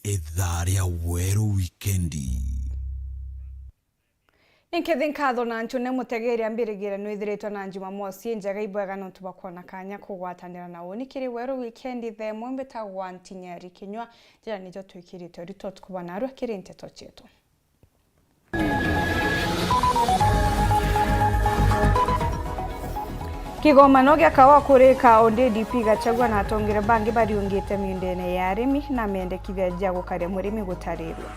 ni Thaa ya Weru Wikendi. Nkethinkatho na ntune mutegeri ambirigira nwithiritwo na Jumamosi njega ibwega no tubakona kanya kugwatanira na unikiri Weru Wikendi the mwembe tagwa NTINYARI KINYUA jira nijo twikirite rito tukubana aru akiri nteto chetu. Kigomano gya kawa kureka ODDP gachagwa na atongire bangi bariungite miundene ya arimi na mendekithia jago kare murimi gutarirwa.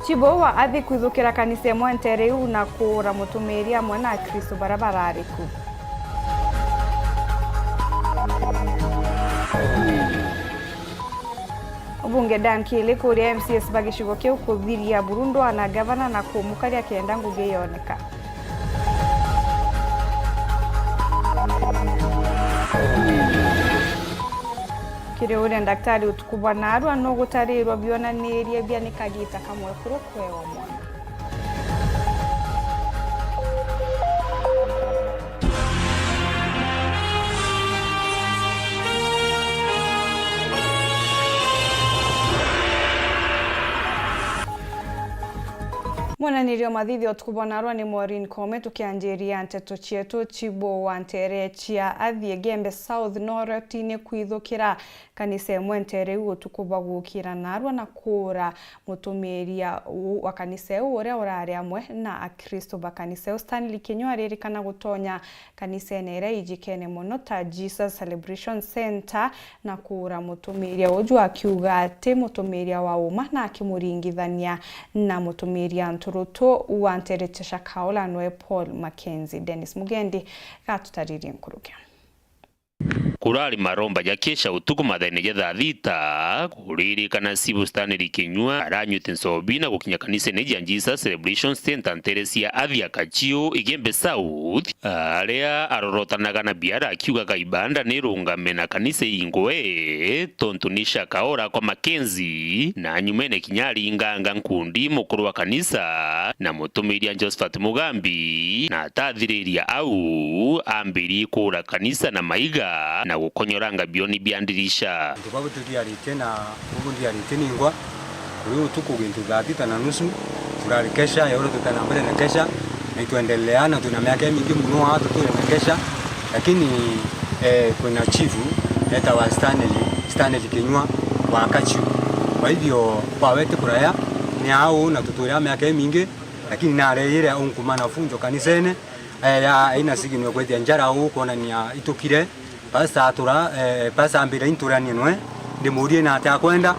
Chibowa athi kwithukira kanisa Imwe NTINYARI na kura mutumiri amwe na Kristo barabara ariku. Ubunge dankile kuri MCS bagishigo kiu kuthiria Burundi na gavana na kumukaria kenda nguge yoneka. Kire uri daktari utukubwa na arwa no gutarirwa biona neria bya nikagita kamwe kuro kwewa mwana. Mwana nirio mathithi otukubona arwa ni Maureen Kome tukianjiria nteto chietu chibo wantere chia athie Gembe South Norotine kwithukira kanisa Imwe NTINYARI utukubwa gukira narwa na kura mutumiria wa kanisa uria urari amwe na Akristo ba kanisa Stanley KINYUA ririkana gutonya kanisa nere ijikene muno ta Jesus Celebration Center na kura mutumiria uju akiuga ati mutumiria wa uma na akimuringithania na mutumiria ruto uantere chashakaola noe Paul Mackenzie Dennis Mugendi gatutariri nkuruke. Kurali maromba jakesha utuku mathene ya Thaa thita kuririkana sibu Stanley KINYUA aranyute nsobina gukinya kanisa neja Jesus Celebration Center Nteresia athia kachio Gembe South aria arorotanaga na biara akiuga kaibanda nirungame na kanisa Imwe tontunisha kaora kwa Mackenzie na nyumene kinyari inganga nkundi mukuru wa kanisa na mutumiria Josephat Mugambi na tathiriria au ambiri kura kanisa na maiga na gukonyoranga bioni byandirisha ndibabo turi tena ubundi ari teningwa kuri utuku gintu Thaa thita na nusu turari kesha yoro tutana mbele na kesha na tuendeleana tuna miaka mingi mno hata tuna kesha lakini kuna chifu leta wa Stanley KINYUA wa kachiu kwa hivyo kwa wete kuraya ni hao na tuturia miaka mingi lakini na reyere unkumana funjo kanisene ya ina sigino kwetia njara huko na ni itukire pasa atura pasa ambira inturani nwe ndimurie na atakwenda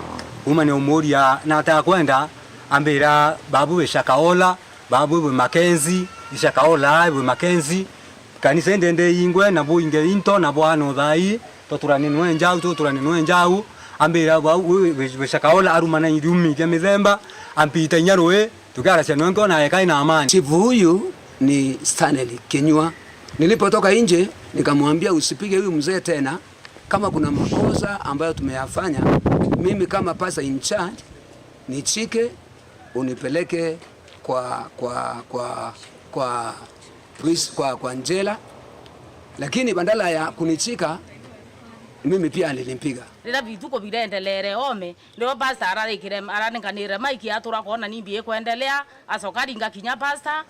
uma ni umuria na atakwenda ambira babu we shakaola babu we Mackenzie ishakaola we Mackenzie kanisa ndende Imwe na buinge into na bwana Thai toturani nwe njau toturani nwe njau ambira we shakaola aruma na irumi ya mizemba ampita nyaroe tukara chenongo na ekai na amani. Chifu huyu ni Stanley KINYUA. Nilipotoka nje nikamwambia usipige huyu mzee tena, kama kuna makosa ambayo tumeyafanya mimi kama pastor in charge nichike unipeleke kwa njela, lakini bandala ya kunichika mimi pia nilimpiga. Rira vituko birendelere ome ndio pastor araninganire maiki atura kona nimbie kuendelea asokari ngakinya pastor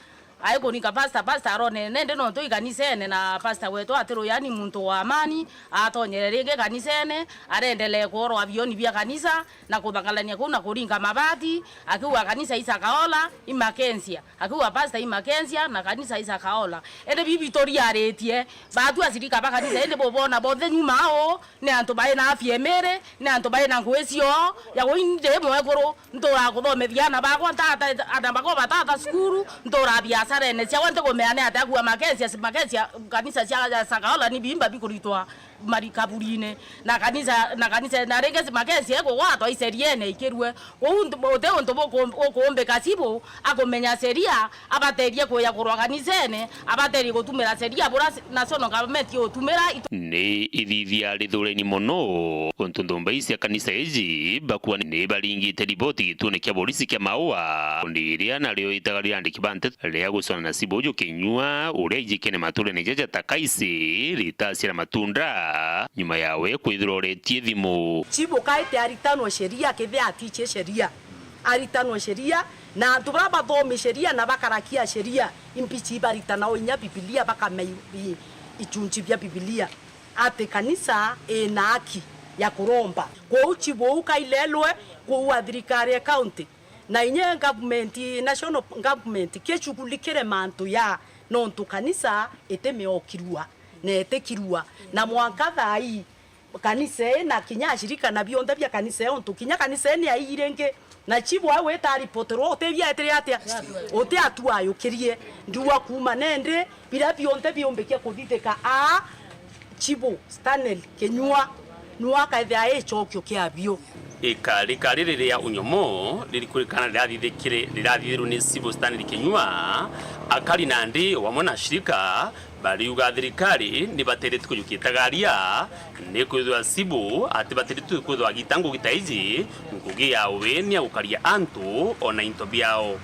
aiko nika pastor arone nende no to ikanisene na pastor wetu atero yani muntu wa amani atonyererenge kanisene arendelee koro avioni bia kanisa na kubangalania kuna kuringa mabati akiwa kanisa isakaola Mackenzie akiwa pastor Mackenzie na kanisa isakaola ende bibitoria aretie batu asirika ba kanisa ende bobona bothe nyuma ao ne antu bae na afiemere ne antu bae na ngwesio ya goinde mwekoro ndora kuthomethia bakwa tata adambako batata skuru ndora bia sarene cia wante gomeane atakuwa Mackenzie kanisa cia sakaola ni bimba bikuritwa marikaburine na kanisa na rengezi Mackenzie ego wato iseriene ikirwe ote onto bokombe kasibo akomenya seria abaterie koya kurwa kanisene abateri gutumira seria bora national government yotumira ni ithithia rithureni muno ontundomba cia kanisa iji bakuwa ni baringite riboti gitune kia polisi kia maua ndiria na rio itagaria andiki bante ria gusona na sibojo KINYUA uria ijikene mature ni jaja takaisi ritacia matunda Thaa nyuma yawe kwithirwo retie thimu. Chibo kaite aritanwo sheria kethe atiche sheria. Aritanwo sheria na tubara bathome sheria na bakarakia sheria impichi baritana onya Biblia bakamei ichunchi bya Biblia ate kanisa ena haki ya kuromba kwa uchibo ukailelwe kwa thirikari county na inye government national government kechukulikire mantu ya nontu kanisa etemeokirua na etekirua na mwanka thai kanisa na kinya shirika na bionda bya kanisa ontu kinya kanisa ni airenge na chibo awe ta ripotero otebia etere atia ote atua yukirie nduwa kuma nende bila bionda biombekia kuthitheka a chibo Stanley Kinyua nuwa kaithia echokyo kiabio Ikari riria unyomo lilikurikana lirathithiru ni Civil Stanley Kinyua akari nandi wamwe na shirika bariuga thirikari ni baterete kuyukitagaria ni kwithwa Cibu ati baterete kwithwa gitangu gitaizi ngugi yawe ni gukaria antu ona into biao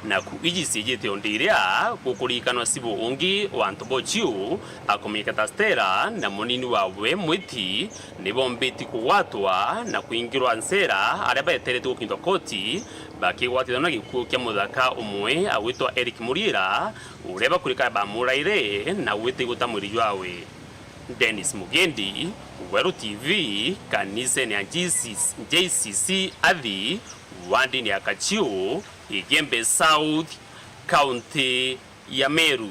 na ku iji sijete ondiria gukurikanwa Cibu ungi wa antu bochiu akomikata Stella na munini wawe mwiti ni bombeti kuwatwa na kuingirwa nsera aria baterete gukindo koti bakigwatithwa na gikuo kia muthaka umwe awitwa Eric Murira ureba kurika bamuraire na wite gutamwiri wawe. Dennis Mugendi, Weru TV, kanisa ni JCC Athi, wandi ni Akachiu, Igembe South, County ya Meru.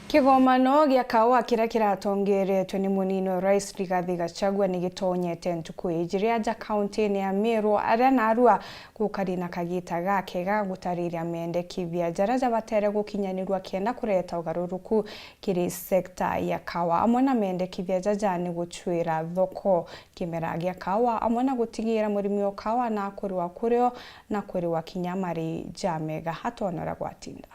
Kigomano gya kawa kira kiratongeretwe ni munino Rais Rigathi Gachagua ni gitonyete ntuku ijiria ja county ni ya Meru aria narua gukarina kagita gake ga gutariria mendekithia jaraja batere gukinyanirwa kenda kureta ugaruruku kiri sekta ya kawa amwe na mendekithia jajani guchwira thoko kimera gya kawa amwe na gutigira murimi wa kawa na kuriwa kurio na kuriwa kinyamari jamega hatonora gwatinda.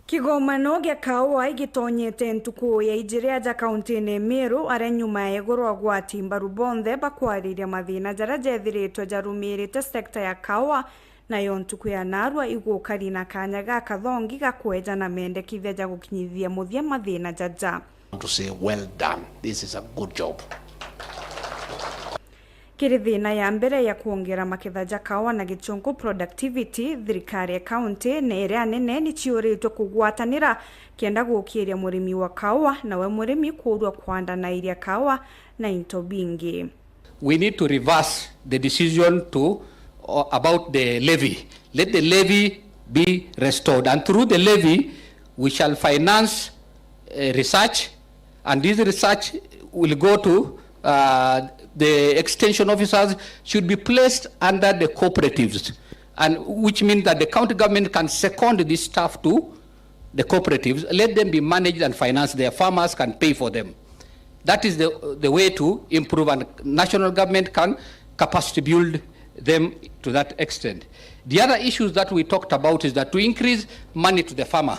Kigomano gya kawa igitonyete ntuku ya ijiria ja county ni Meru aria nyuma yegorwa gwati mbaru bonthe bakwariria mathina jara jethiritwe jarumirite sekta ya kawa na yo ntuku ya narua igukari na kanya ga kathongi gakweja na mendekithia ja gukinyithia muthia mathina jaja. To say well done, this is a good job. Kirithina ya mbere ya kuongera maketha ja kawa na gichungu productivity thirikari ya county na iria nene ni chiuritwe kugwatanira kienda gukiria murimi wa kawa na we murimi kurwa kwanda na iria kawa na into bingi. We need to reverse the decision to about the levy. Let the levy be restored, and through the levy we shall finance research, and this research will go to the extension officers should be placed under the cooperatives, and which means that the county government can second this staff to the cooperatives, let them be managed and financed. Their farmers can pay for them. That is the way to improve, and national government can capacity build them to that extent. The other issues that we talked about is that to increase money to the farmer,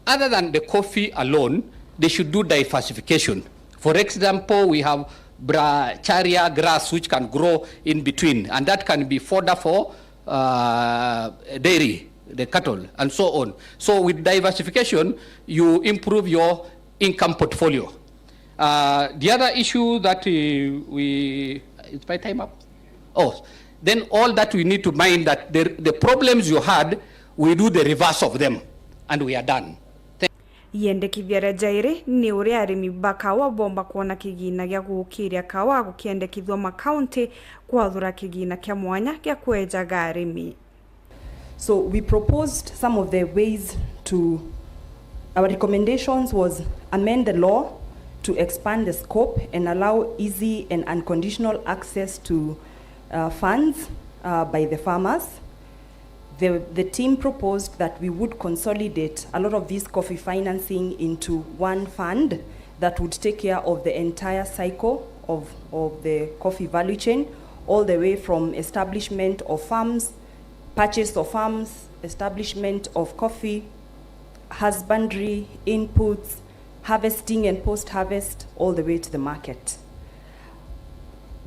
other than the coffee alone, they should do diversification. For example, we have bracharia grass which can grow in between, and that can be fodder for dairy, the cattle, and so on. So with diversification, you improve your income portfolio. The other issue that it's my time up? Oh, then all that we need to mind that the problems you had, we do the reverse of them, and we are done. Yendekithia jairi ni uria arimi bakawa bomba kuona kigina gya gukiria kawa gukiendekithwa ma county kwathura kigina kya mwanya gya kwejaga arimi. So we proposed some of the ways to, our recommendations was amend the law to expand the scope and allow easy and unconditional access to funds by the farmers. The team proposed that we would consolidate a lot of this coffee financing into one fund that would take care of the entire cycle of the coffee value chain, all the way from establishment of farms, purchase of farms, establishment of coffee, husbandry, inputs, harvesting and post-harvest, all the way to the market.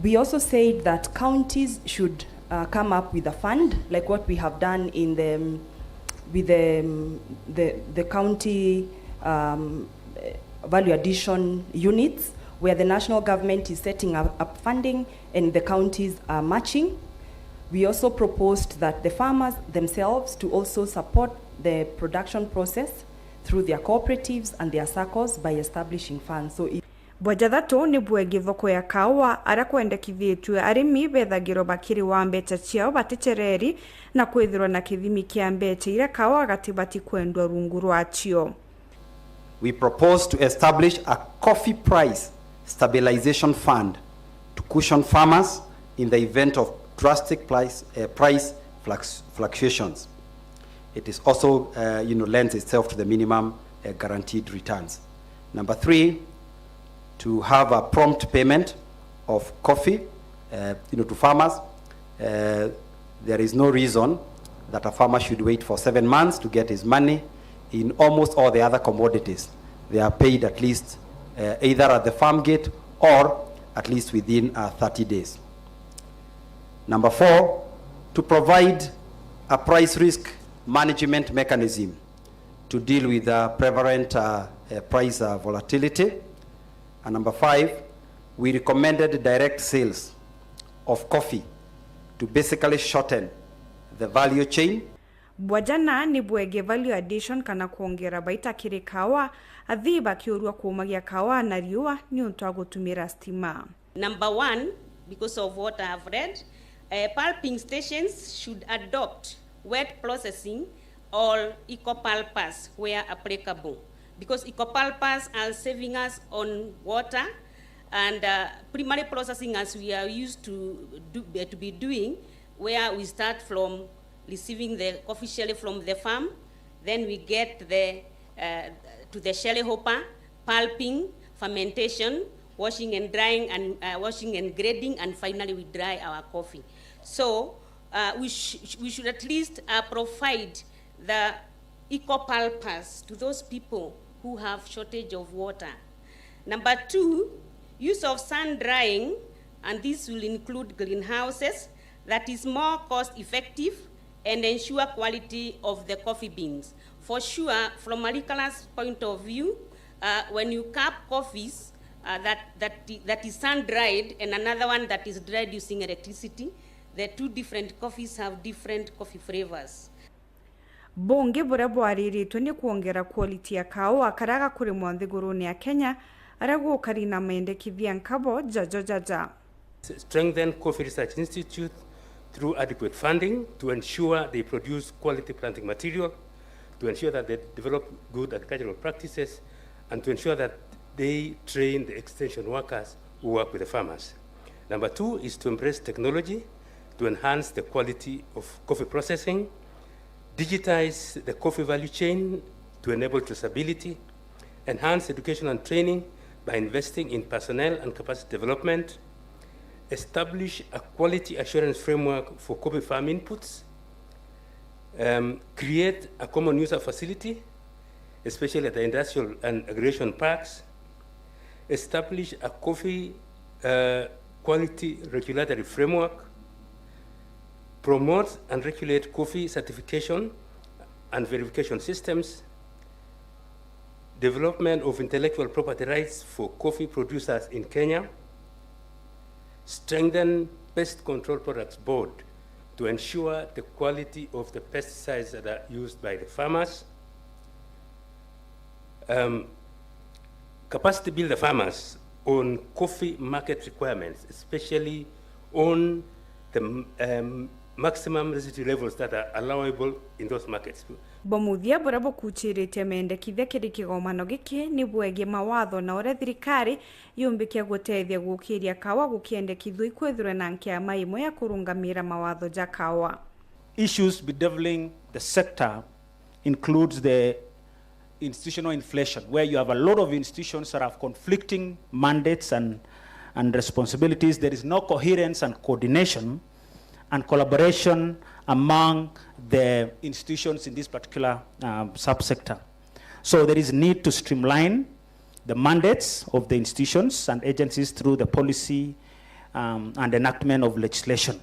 We also said that counties should come up with a fund, like what we have done in with the county value addition units, where the national government is setting up funding and the counties are matching. We also proposed that the farmers themselves to also support the production process through their cooperatives and their circles by establishing funds. So bwajathatu ni bwegi thoko ya kawa ara kwendekithitwe arimi bethagiro bakiri wa mbeca ciao batichereri na kwithirwa na kithimi kia mbeca ira kawa gatibati kwendwa rungu rwachio. We propose to establish a coffee price stabilization fund to cushion farmers in the event of drastic price fluctuations. It is also, lends itself to the minimum guaranteed returns. Number 3, to have a prompt payment of coffee, to farmers. There is no reason that a farmer should wait for 7 months to get his money. In almost all the other commodities, they are paid at least either at the farm gate or at least within 30 days. Number 4, to provide a price risk management mechanism to deal with prevalent price volatility. And number 5, we recommended direct sales of coffee to basically shorten the value chain. Bwajana ni bwege value addition kana kuongera baita kiri kawa athiba kiurua kuumagia kawa na riua ni untu wa gutumira stima. Number 1, because of what I have read, pulping stations should adopt wet processing or eco-pulpers where applicable, because eco-pulpers are saving us on water, and primary processing, as we are used to be doing, where we start from receiving the coffee shell from the farm, then we get to the shell hopper, pulping, fermentation, washing and drying, and washing and grading, and finally we dry our coffee. So we should at least provide the eco-pulpers to those people who have shortage of water. Number 2, use of sun drying, and this will include greenhouses, that is more cost effective and ensure quality of the coffee beans. For sure, from a retailer's point of view, when you cap coffees that is sun dried and another one that is dried using electricity, the 2 different coffees have different coffee flavors. Bonge bura bwariritwe ni kuongera quality ya kawa karaga kuri mwanthiguruni ya Kenya aragu karina maendekithia nkabo jaja. Strengthen Coffee Research Institute through adequate funding to ensure they produce quality planting material, to ensure that they develop good agricultural practices, and to ensure that they train the extension workers who work with the farmers. Number 2 is to embrace technology to enhance the quality of coffee processing, digitize the coffee value chain to enable traceability, enhance education and training by investing in personnel and capacity development, establish a quality assurance framework for coffee farm inputs, create a common user facility, especially at the industrial and aggregation parks, establish a coffee quality regulatory framework, promote and regulate coffee certification and verification systems, development of intellectual property rights for coffee producers in Kenya, strengthen Pest Control Products Board to ensure the quality of the pesticides that are used by the farmers, capacity build the farmers on coffee market requirements, especially on the maximum residue levels that are allowable in those markets. Bomuthia burabo kuchirite mendekithia kiri kigomano giki ni bwege mawatho na ore thirikari yumbikia gutethia gukiria kawa gukiendekithwa ikwithirwe na nkiama imwe ya kurungamira mawatho ja kawa. Issues bedeviling the sector includes the institutional inflation, where you have a lot of institutions that have conflicting mandates and responsibilities. There is no coherence and coordination and collaboration among the institutions in this particular subsector. So there is need to streamline the mandates of the institutions and agencies through the policy and enactment of legislation.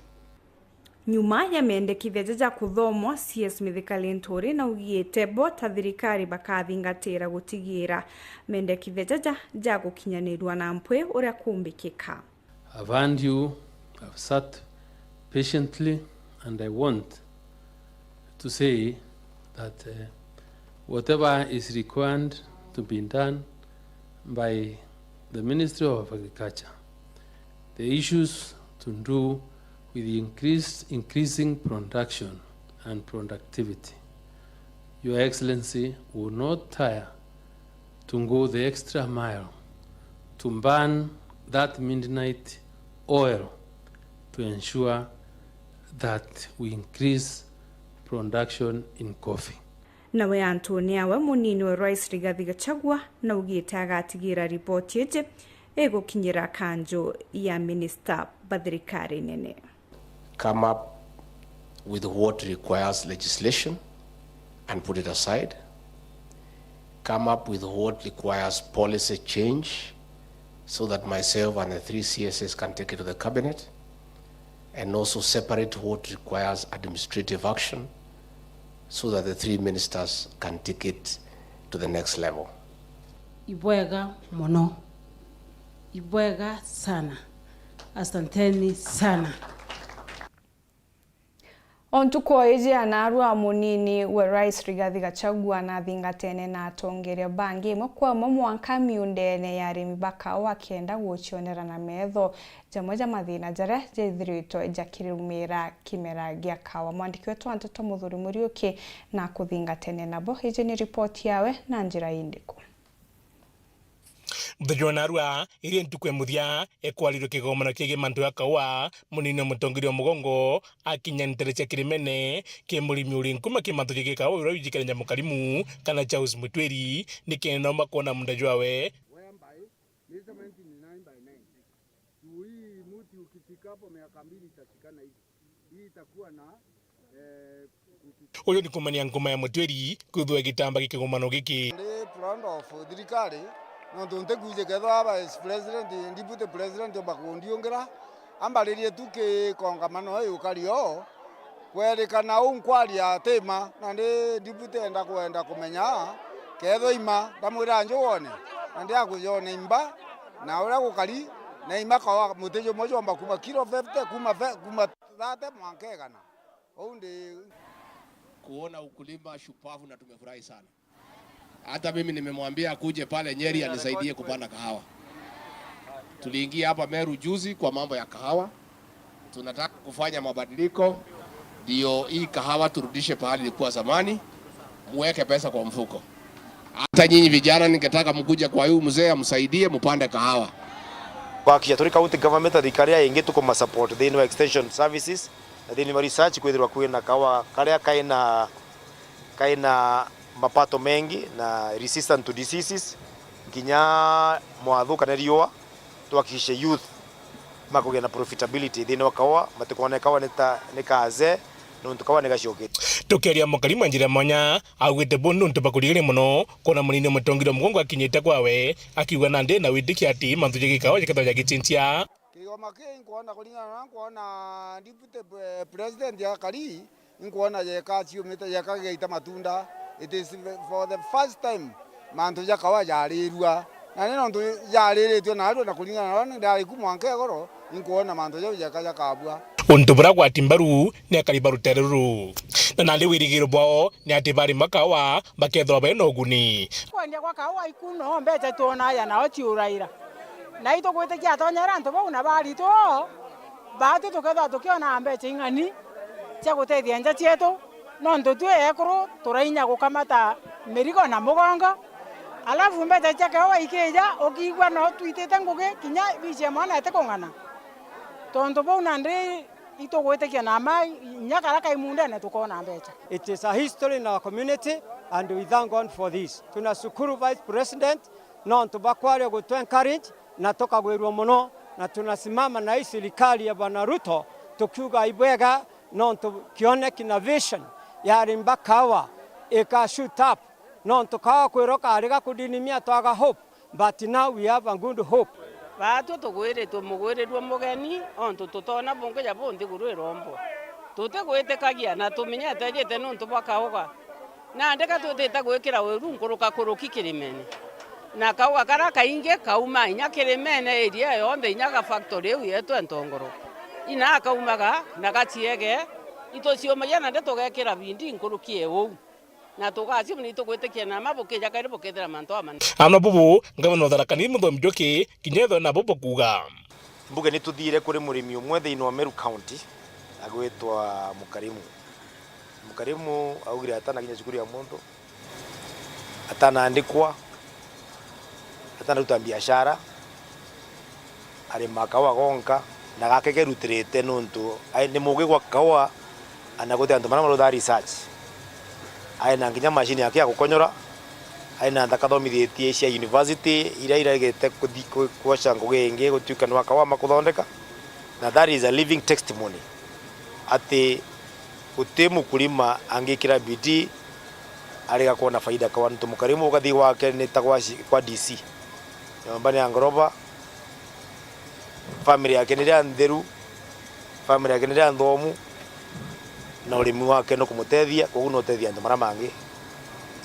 nyuma ya mendekithia jaja kuthomwa CS Mithikalintori na ugiete bota thirikari bakathingatira gutigira mendekithia jaja ja gukinyanirwa na mpwe uria kumbikika. I've heard you, I've sat patiently, and I want to say that whatever is required to be done by the Ministry of Agriculture, the issues to do with the increasing production and productivity, Your Excellency will not tire to go the extra mile to burn that midnight oil to ensure that we increase production in coffee. Nawe Antonia we munini wa Rais Rigathi Gachagua na ugite agatigira ripoti eje egukinyira kanjo ya Minister Bathirikari nene. Come up with what requires legislation and put it aside. Come up with what requires policy change so that myself and the 3 CSS can take it to the cabinet, and also separate what requires administrative action so that the 3 ministers can take it to the next level. Ibwega mono. Ibwega sana. Asanteni sana. Ontuko eje anarua munini wa Rais Rigathi Gachagua na thingatene na atongeria bangi mokwa mwanka miundene yari mibaka wakenda guchionera na metho jamoja mathina jara jethirito jakirumira kimera gya kawa mwandiki wetu Antoto Muthuri Muriuki na kuthingatene nabo eje ni report yawe na njira indiko. Muthujonarua iri ntukwe muthia ekwalirwe kigomano kiege mantu ya kawa munini mutongirio mugongo akinyanitire cia kirimene ki murimi uri nkuma ki mantu kiege kawa ura ujikarenya mukarimu kana Charles Mutweri nikena makona mundajwawe uyu ni kumania ngoma ya Mutweri kuthwa gitamba kigomano giki proud of thirikari no tunte kuje ketho vice president deputy president bakundiongera ambaririe tuke kongamano ayo kario kwerekana unkwaria tema na ndi deputy enda kwenda kumenya ketho ima ndamwira njone na ndi akujone imba na ura gukari na ima kwa mutejo mojo mba kuma kilo 50 kuma 30 mwankegana oundi kuona ukulima shupavu na tumefurahi sana. Hata mimi nimemwambia akuje pale Nyeri anisaidie kupanda kahawa. Tuliingia hapa Meru juzi kwa mambo ya kahawa. Tunataka kufanya mabadiliko ndio hii kahawa turudishe pahali ilikuwa zamani, muweke pesa kwa mfuko. Hata nyinyi vijana ningetaka mkuje kwa huyu mzee amsaidie mpande kahawa. Kwa Kiaturi County Government adikaria ingi tuko support the extension services the research kwithirwa kwina kahawa karia kaina mapato mengi na resistant to diseases kinya mwadhuka na riwa tuhakikishe youth makoge na profitability thini wakawa matukone kawa nikaze no tukawa negashokete tukeria mukarimu njira mwanya agwite bono ntubakuriire muno kona munini mutongiro mugongo akinyite kwawe akiuga na ndi na widikia ati manthu jigikawa jikatha gichintia kigoma kuona kulingana na kuona deputy president ya kari kuona yeka chiumita yeka geita matunda. It is for the first time mantu jakawa jarirwa na nino ntu jariritwe na andu na kulingana na ndari kumwanke goro nkuona mantu jo jakaja kabwa untubura kwa timbaru ne kalibaru teruru na nali wirigiro bo ne atibari makawa bakethwa beno guni kwanja kwa kawa ikuno mbeje tona ya na otiuraira na ito kwete kya tonyera ntu bo na bari to batu tuketha tukiona mbeje ingani cia gutethia nja cietu no ntutu ekuru turainya gukamata mirigo na mugongo alafu mbete chake hawa ikija okigwa no tuitete nguge kinya biche mwana ete kongana tonto bona ndi itogwetekia na mai nyakara kai mundane tukona mbecha. It is a history in our community and we thank God for this. Tunashukuru Vice President no tubakware go to encourage na toka gwerwa muno na tunasimama na hii serikali ya Bwana Ruto tukiuga ibwega no tukione innovation ya rimbakawa eka shoot up no tukawa kwiroka ariga kudinimia twaga hope but now we have a good hope. Batu tugwire tumugwirirwo mugeni onto tutona bonge ya bondi guru rombo tute gwetekagia na tumenyete jete nuntu bakauga na ndeka tuteta gwikira Weru nkuruka kuruki Kirimene na kauga kara kainge kauma inya Kirimene area yonde inya factory yetu entongoro ina kaumaga na gachiege itocio mayana ndetugekira bindi nkurukie wu na tugaci mni tugwetekia na mabuke jakari bukethera manto amana amna bubu ngabano Tharakani Muthomi Njoki kinyetho na bubu kuga mbuge ni tuthire kuri murimi umwe thiini wa Meru County agwitwa Mukarimu augire atana kinya cukuru ya muntu atana andikwa atana ruta biashara ari makawa gonka na gake rutirite nuntu ni mugi gwa kawa anagote antu mana maruda research aina nginya machine yake ya gukonyora aina ndakathomithietie cia university ira iragete kuosha ngugenge gutuika ni wakawa makuthondeka na that is a living testimony ati utemu kulima angikira bidii ariga kuona faida kwa mtu Mukarimu ugathi wake ni tagwa kwa DC nyumbani ya ngoroba family yake ni ya ntheru family yake ni ya thomu na urimi wake no kumutethia koguo no tethia andu maramangi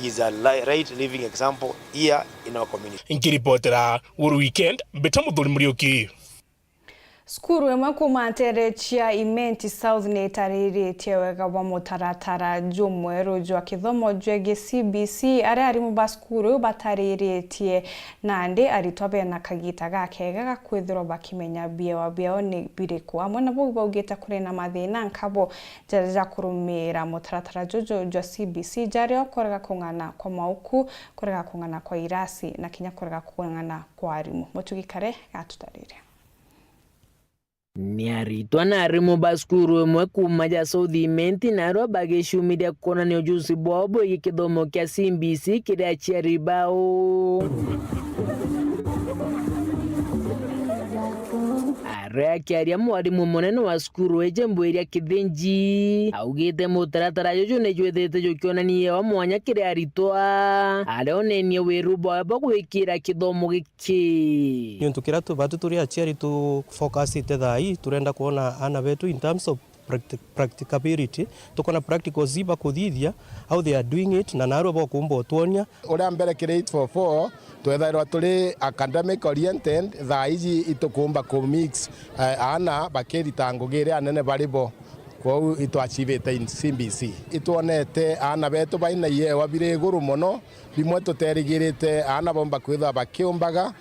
is a right living example here in our community. Nkiripotera Weru Weekend Beta Muthuri Muriuki. Skuru imwe kumaterechia Imenti South netariritie wega wa mutaratara jumweru jwa kithomo jwege CBC aria arimu ba skuru batariritie nandi aritobe na kagita gake gakwithiro bakimenya biao ni biriku amwe na bo baugita kuri na mathina nkabo jaja kurumira mutaratara jojo jwa CBC jari okorega kungana kwa mauku korega kungana kwa irasi na kinya korega kungana kwa arimu mutugikare gatutarire Niaritwa na arimu baskuru imwe kuma ja South Imenti narwa bageshumiria kukona ni ujuzi bobo ikithomo kia CBC kiria chiaribao aria kiaria mwarimu munene wa skuru ejembweria kithinji augite mutaratara jojo ne jwethete jokionanie wa mwanya kiria aritwa aronenie Weru bobo gwikira kithomo giki niontu kira tubatu turi achiari tu focus ite thai turenda kuona ana betu in terms of practicability tukona practical ziba kuthithia how they are doing it na naro bo kumbo tuonia ora mbere kire 844 twethairwa turi academic oriented thaiji itukumba ku mix ana bakirita ngugire anene baribo kwa itwachivite in CBC itwonete ana betu baina yewa bire guru muno bimwe tuterigirite ana bomba kwitha bakiumbaga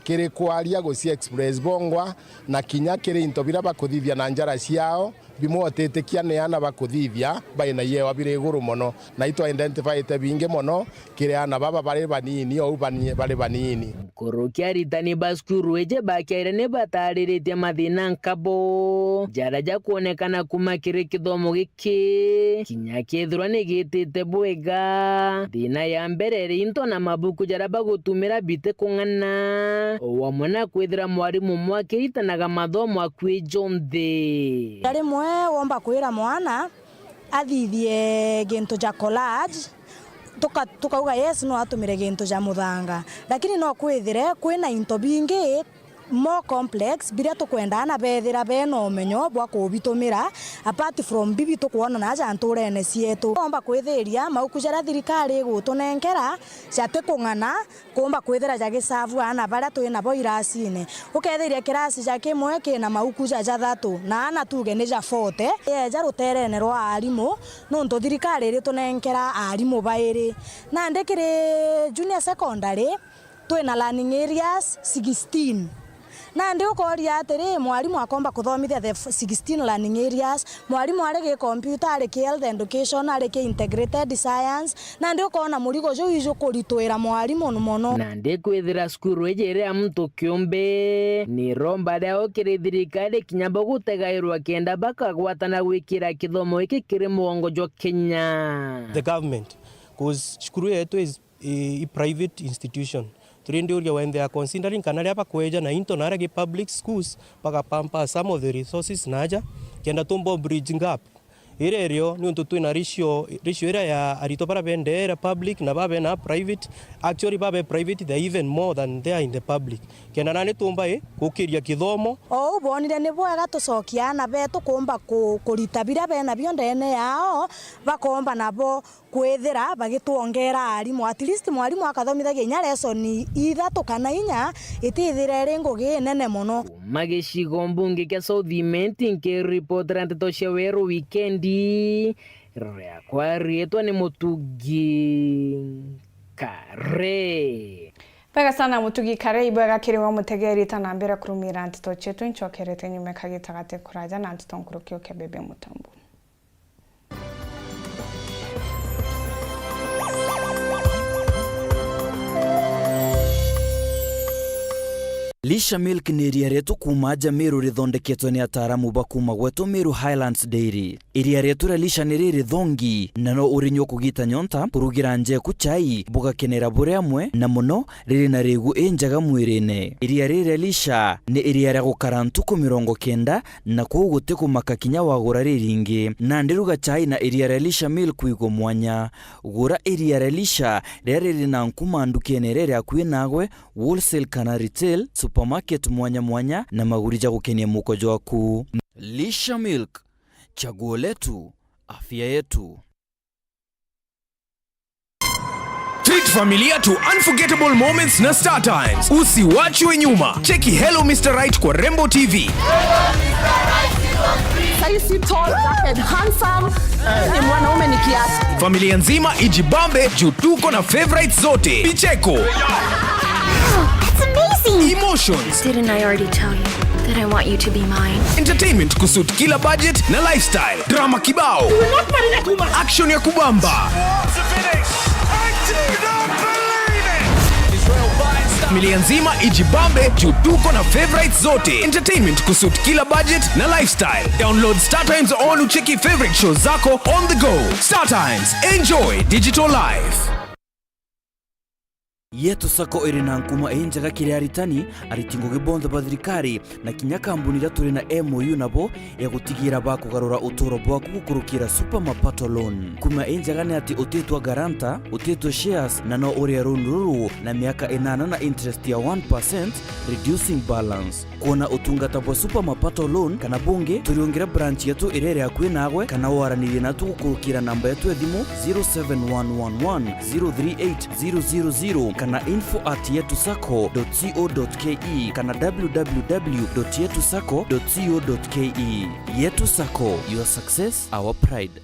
kiri kwaria guci express bongwa na kinya kiri intobira bakuthithia na njara ciao bimwotetekia ne ana bakuthithia baina yewa bire guru muno na itwa identify te binge muno kiri ana baba bari banini au bari banini kurukia ritani baskuru eje bakiaire ne batariritie mathina nkabo jaraja kuonekana kuma kiri kithomo giki kinya kithirwa ni gitite bwega thina ya mbere rinto na mabuku jaraba gutumira bite kung'ana wamwe na kwithira mwarimu mwakirutanaga mathomo akwi jonthe rimwe womba kwira mwana athithie gintu ja collage tukauga yes no atumire gintu ja muthanga lakini no kwithire kwina into bingi more complex biria tukwendana bethira beno menyo bwa kubitumira apart from bibi tukwona na janturene cietu omba kwithiria mauku jara thirikari gutunenkera jate kung'ana kumba kwithira jagisavu ana baria twina bo irasine ukethiria kirasi jake mwe kina mauku jaja thatu na ana tuge ni ja 40 ja ruterene rwa arimu nuntu thirikari ri tunenkera arimu bairi na ndekire junior secondary twina learning areas 16 na ndio koria atiri mwarimu akomba kuthomithia the 16 learning areas mwarimu arege computer arege health education arege integrated science na ndio kona murigo jo ijo kuritwira mwarimu muno na ndi kwithira skuru ejere amuntu kiumbe ni romba leo kiri thirikari kinyamba gutegairwa kenda bakagwatana gwikira kithomo iki kiri muongo jo Kenya the government cause skuru yetu is a private institution turindiuria when they are considering kanaria bakweja na into narage public schools paka pampa some of the resources naja kenda tumbo bridge gap irerio ni untu twina ratio ira ya arito bara bendera public na babe na private. Actually babe private they even more than they are in the public. Kena nani tumba gukiria kithomo o bonire ni bwega tucokia na betu kumba kurita bira bena bio ndene yao bakomba nabo kwethira bagituongera arimu at least mwarimu akathomithagia inya lesson ithatu kana inya itithire ringugi nene muno. Magicigo mbunge kia Southiment nke report ranteto cia Weru Wikendi ria kwarietwa ni Mutugi Kare. Pega sana Mutugi Kare ibwega kiriwa mutegeri tanambira kurumira ntito chetu nchokerete nyume kagitagate kuraja na ntito nkurukio kebebe mutambu. Lisha Milk ni iria rietu kuma Meru rithondeketwo ni ataramu bakuma gwetu Meru Highlands Dairy. Iria rietu ria Lisha ni riri thongi na no urinyo kugita nyonta kurugira njeku chai bugakenera bure amwe na muno riri na rigu enjaga mwirine. Iria riri Lisha ni iria ria gukara ntuku 90 na kuguti kumaka kinya wagura riringi na ndiruga chai na iria ria Lisha Milk igo mwanya. Gura iria ria Lisha riri na nkuma ndukene riri akwi nagwe wholesale kana retail supermarket mwanya na magurija gukenia mukojo waku. Lisha Milk, chaguo letu, afya yetu. Treat familia to unforgettable moments na Star Times. Usiwachwe nyuma. Cheki Hello Mr. Right kwa Rembo TV. Saisi tall, dark and handsome. Ni mwanaume ni kiasi. Familia nzima ijibambe juu tuko na favorites zote. Picheko. That's amazing. Emotions. Didn't I already tell you that I want you to be mine? Entertainment kusuit kila budget na lifestyle. Drama kibao. Action ya kubamba. Familia nzima ijibambe juu tuko na favorites zote. Entertainment kusuit kila budget na lifestyle. Download Star Times on ucheki favorite shows zako on the go. Star Times, enjoy digital life. Yetu sako irina nkuma enjaga kiri aritani aritingo gibonzo bathirikari na kinya kambuni turi na MOU nabo ya gutigira bakugarura uturo bwaku gukurukira super mapato loan. Kuma enjaga ni ati utetwa garanta, utetwa shares na no uri ruru na miaka 8 na interest ya 1% reducing balance. Kuona utungata bwa super mapato loan kana bunge turiongera branch yetu irere akwi nagwe kana waranire natu gukurukira namba yetu ya thimu 0711038000 kana info@yetusako.co.ke kana www.yetusako.co.ke. Yetu Sako, your success, our pride.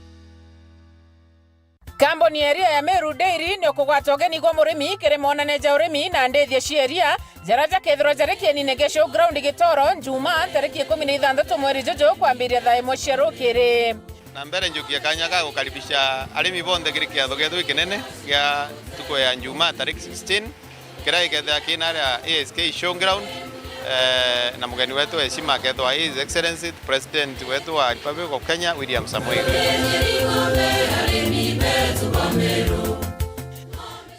Kamboni area ya Meru Dairy ni okugwata ogeni gwa murimi kire monaneja urimi na ndethia cieria jaraja kethro jareki ni negesho ground gitoro njuma tariki 16 mweri jojo kwambiria thaa 1 cia rukiri. Na mbere njukia kanya ga gukaribisha arimi bonthe kiri kiatho gethu kinene gia tuko ya njuma tariki 16 kira ikethia kinara ASK showground na mugeni wetu heshima kethwa His Excellency President wetu wa Republic of Kenya William Samoei.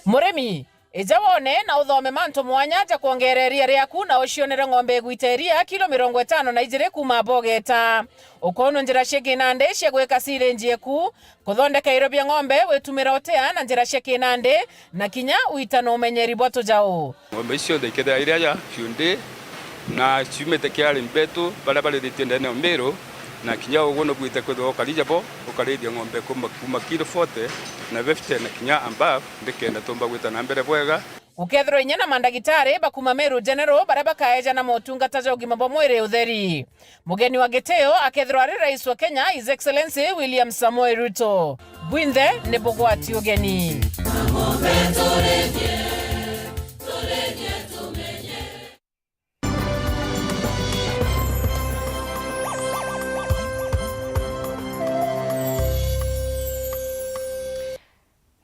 Murimi ejawone na uthome mantu mwanya ja kuongereria riaku na ucionere ng'ombe gwiteria kilo 50 na ijire kuma bogeta ukono njira sheki nande cia gweka sirenji eku kuthondeka iro bya ng'ombe wetumira otea na njira sheki nande na kinya uitano umenyeri bwato jao ng'ombe icio thikethia iria ya fiunde na ciumete kiari mbetu bara bare thitende ne Meru na kinya ugono bwite kwetho kalija bo ukarithia ng'ombe kuma kilo 40 na 50 na kinya above ndikenda tomba gwita na mbere bwega ukethro inya na mandagitari bakuma Meru General bara bakaeja na motungata ja ugima bwa mwiri utheri mugeni wa giteo akethro ari rais wa Kenya His Excellency William Samoei Ruto bwinthe ne bogwati ugeni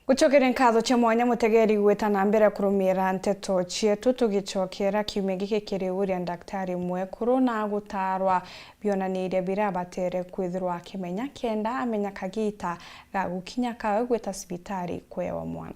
Guchokere nkatho cha mwanya mutegeri gweta na mbere kurumira nteto chietu tugichokera kiume gike kiri uria daktari Imwe na gutarwa bionaniria birabatere kwithirwa kimenya kenda amenya kagita ga gukinya kawe gweta sibitari kwewa mwana.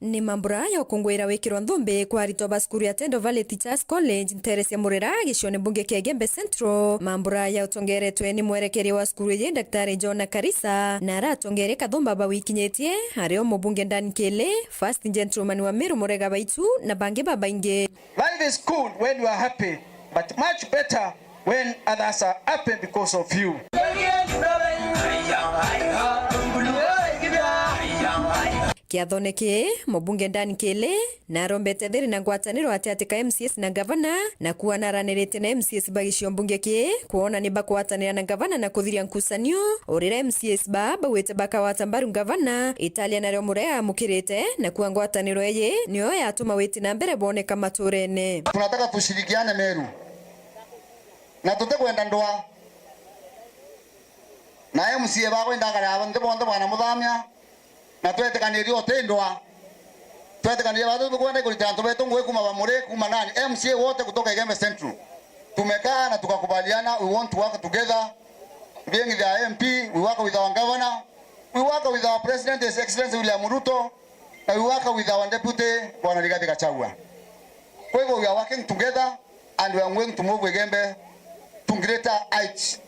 Ni mambura ya ukungwira wikirwa nthumbi kwa arito ba skuru ya Tendo Valley Teachers College Nteresi ya Murera gicione bunge kia Gembe Central. Mambura ya utongeretwe ni mwerekeri wa skuru ye Daktari John Karisa na aratongere kathumba ba wikinyetie ario mubunge ndani kele first gentleman wa Meru Murega Baitu na bange baba inge. Life is good when you are happy, but much better when others are happy because of you. Kiathoneke mubunge ndani kele na arombete thiri na ngwataniro atiatika MCS na gavana na kuanaranirite na MCS bagicio mbunge ki kuona ni bakwatanira na gavana na kuthiria nkusanio urira MCS baba wete bakawata mbaru gavana Italia na Murea mukirite na kuwa ngwataniro eye niyo yatuma weti na mbere boneka maturene. Tunataka tushirikiane Meru na tutakwenda ndoa na MCS bakwenda kara bonde bwana muthamia na twetekanirie otendwa twetekanirie watu kwenda kulitana tubeto ngwe kuma bamure kuma nani MCA wote kutoka Gembe Central tumekaa na tukakubaliana we want to work together being the MP we work with our governor we work with our president His Excellency William Ruto and we work with our deputy Bwana Rigathi Gachagua. Kwa hivyo we are working together and we are going to move Gembe to greater heights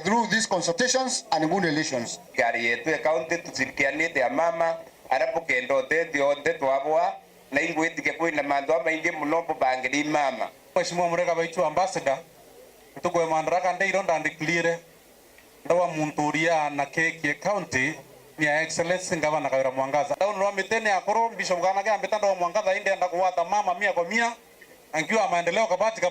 through these consultations and good relations. Kari yetu county tushirikianite ya mama arapo kendo tete onde twabwa na ingwetike kwina mandu amaingi muno bangiri mama. Mheshimiwa Murega Baitu ambassador tukwe mandaraka ndeiro ndandikilire ndawa munturia na keki county ni ya Excellency Ngavana Kawira Mwangaza. Daunu wa mitene akoro Bishop Gana gya mbetanda wa Mwangaza inde enda kuwata mama 100% angiwa maendeleo kabati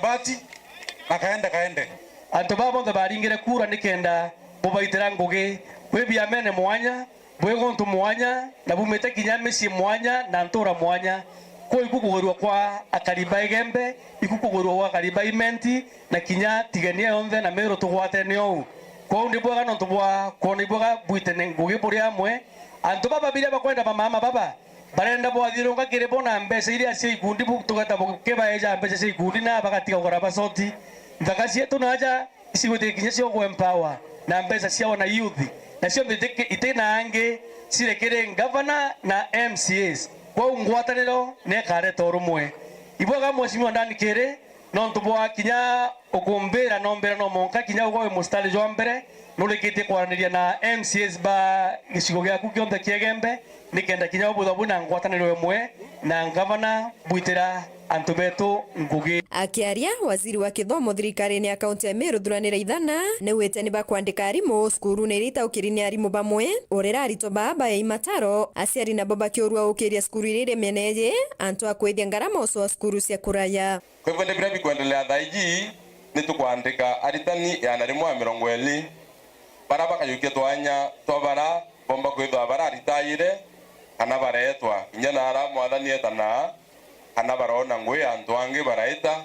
na kaende. Anto babo ndo baringire kura nikenda bubaitira ngugi bwebia mene mwanya bwegontu mwanya na bumete kinyamisi mwanya na ntura mwanya ko ikukugurwa kwa akariba Gembe ikukugurwa kwa akariba imenti na kinya tigania yonde na Meru tugwate nyo ko ndi bwaga no tubwa ko ni bwaga buitene ngugi buri amwe anto baba bile bakwenda mama baba barenda bwathirunga kire bona mbese iria cia ikundi butugata bukeba eja mbese cia ikundi na bagatiga gora basoti ndakasi yetu naja isigote kinya cio go empower na mbesa cia na youth na cio mbeteke itena ange sirekere governor na MCS kwa ngwataniro ne kare torumwe iboga mweshimiwa ndani kere no ntubwa kinya okumbera nombera no monka kinya go mustali jo mbere no lekete kwaraniria na MCS ba gicigo gya kukionda kiegembe nikenda kinya obuthabu na ngwataniro emwe na governor buitira antubeto ngugi. Akiaria waziri wa kithomo thirikari ni akaunti ya Meru thuranira ithana ne wete ni bakwandika arimu skuru ne rita ukirini arimu bamwe orera arito baba ya imataro asiari na baba kiorua ukiria skuru irire meneje anto akwethia ngarama oso skuru cia kuraya. Kwa hivyo ndebira bikuendelea thaiji ni tukwandika aritani ya narimu wa 20 baraba kayukia twanya twabara bomba kwithwa bara aritaire kana baretwa inyana ara mwathani etana kana barona ngwe antu ange baraita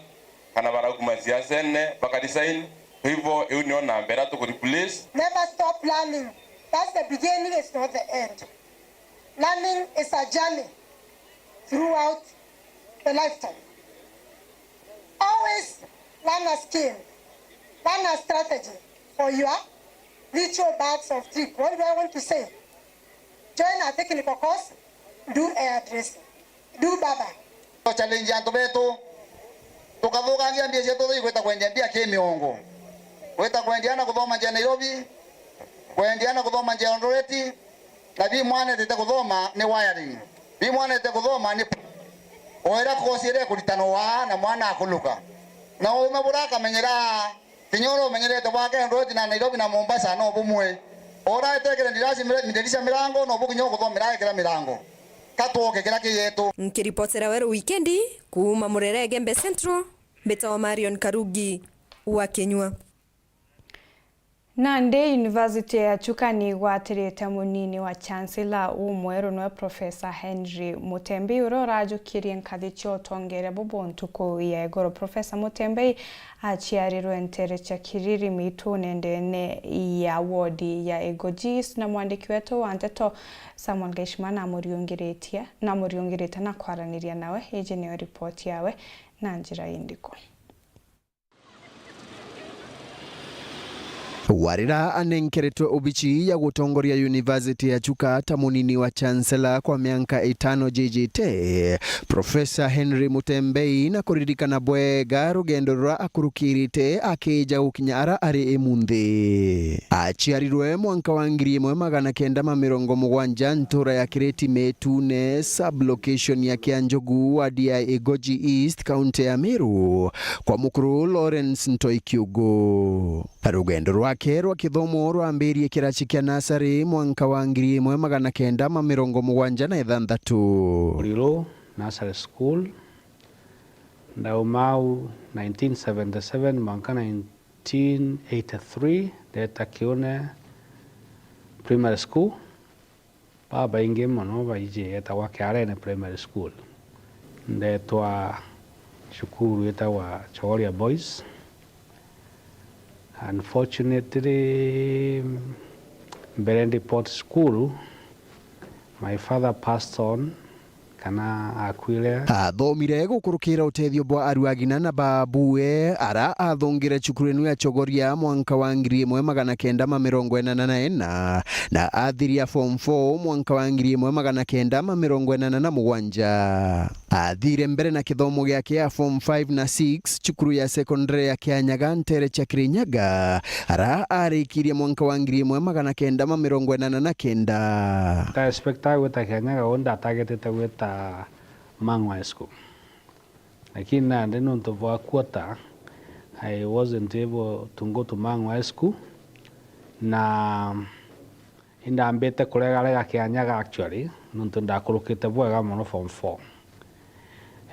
kana barakuma siasa ne bakadisain hivyo hiyo ni nambera to replace. Never stop learning. That's the beginning, it's not the end. Learning is a journey throughout the lifetime. Always learn a skill, learn a strategy for your ritual bags of trip. What do I want to say? Join a technical course, do hairdressing, do baba. Challenge yanto beto tukavuga ngia mbia zetu gweta kwendia mbia kimiongo gweta kwendiana kuthoma nje Nairobi kwendiana kuthoma nje Ondoreti na bi mwana tete kuthoma ni wiring bi mwana tete kuthoma ni oera kosire kulitano wa na mwana akuluka na uma buraka menyera kinyoro menyerete wake Ondoreti na Nairobi na Mombasa no bumwe ora etekere ndirisha milango no bukinyo kuthomera ekera milango katoke kila kiyetu. Nkiripotera Weru Wikendi kuuma Murera Gembe Central Beta Marion Karugi wa KINYUA. Nande University ya Chuka ni gwatirite munini wa Chancellor Umweru no Professor Henry Mutembe urorajo kirie nkathi chotongere bobontuko ya goro Professor Mutembe achiarirwe ntere cha kiriri mitu nendene ya wodi ya Egojis na mwandiki wetu wa Nteto Samuel Geshimana amuriongireta na kwaraniria nawe eje niyo report yawe na njira indiko. Warira anenkeretwe ubichi ya gutongoria University ya Chuka ta munini wa chancellor kwa miaka 5 JJT Professor Henry Mutembei na kuririkana bwega rugendo rwa akurukirite akija gukinyara ari emunthi achiarirwe mwanka wa 1970 ntura ya Kireti Metune sublocation ya Kianjogu wa DI Goji East County ya Meru kwa mukuru Lawrence Ntoikiugo. Rugendo rwake rwa kithomo rwambirie kirachi kia nasari mwanka wa 1976 Weru Nursery School Ndaumau 1977 mwanka 1983 Deta Kione Primary School baba ingi mono baije eta wa Kiarene Primary School ndetwa shukuru eta wa Chogoria Boys. Unfortunately, Berendi Port School, my father passed on. Kana akwile athomire gukurukira utethio bwa aruagina na babue ara athongire chukurenu ya Chogoria mwanka wa 1984 na athiria form 4 mwanka wa 1987 athire mbere na kithomo giake ya form 5 na 6 chukuru ya secondary ya Kianyaga ntere cha Kirinyaga ara arikirie mwanka wa 1989 ta expecta weta Kianyaga onda targetete weta Mangwa School. Lakini na ndeno ntovwa kwata I wasn't able to go to Mangwa School na inda ambete kulega Kianyaga actually nuntu ndakurukite bwega mono form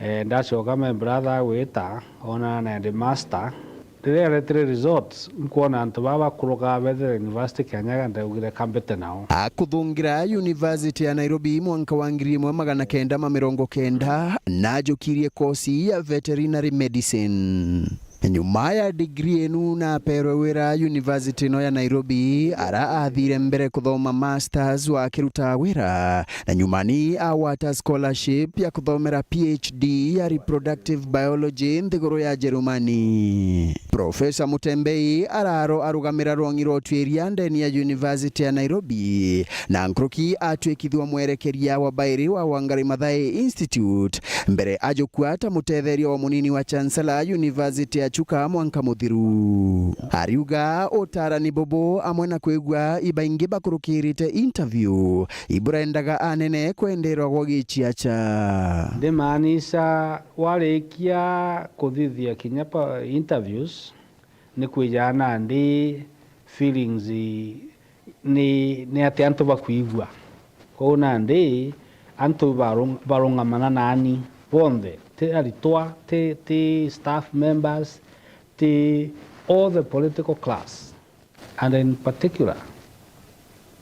4 ndacoka my brother weta ona na the master URETERI results mkuona antu baba kuruka bethe University Kianyaga ndaugire kambete nao akuthungira University ya Nairobi mwanka wa 1990 najukirie kosi ya veterinary medicine. Nyuma ya degree enu na pero wira University no ya Nairobi ara athire mbere kuthoma masters wa kiruta wira na nyumani awata scholarship ya kuthomera PhD ya reproductive biology nthiguru ya Jerumani. Professor Mutembei araro arugamira rwongiro twiria ndeni ya University ya Nairobi na nkruki atwekithwa mwerekeria wa bairi wa Wangari Maathai Institute mbere ajokuata mutetherio wa munini wa chancellor University ya Chuka mwanka muthiru ariuga otarani bobo amwe na kwigwa ibaingi bakurukirite interview iburendaga anene kwenderwa gwagichiacha ndemanisha warikia kuthithia kinyapa interviews ni kwijana ndi feelings ni ati antu bakuigwa kona ndi antu barungamana nani bonde te aritwa te staff members all the political class. And in particular,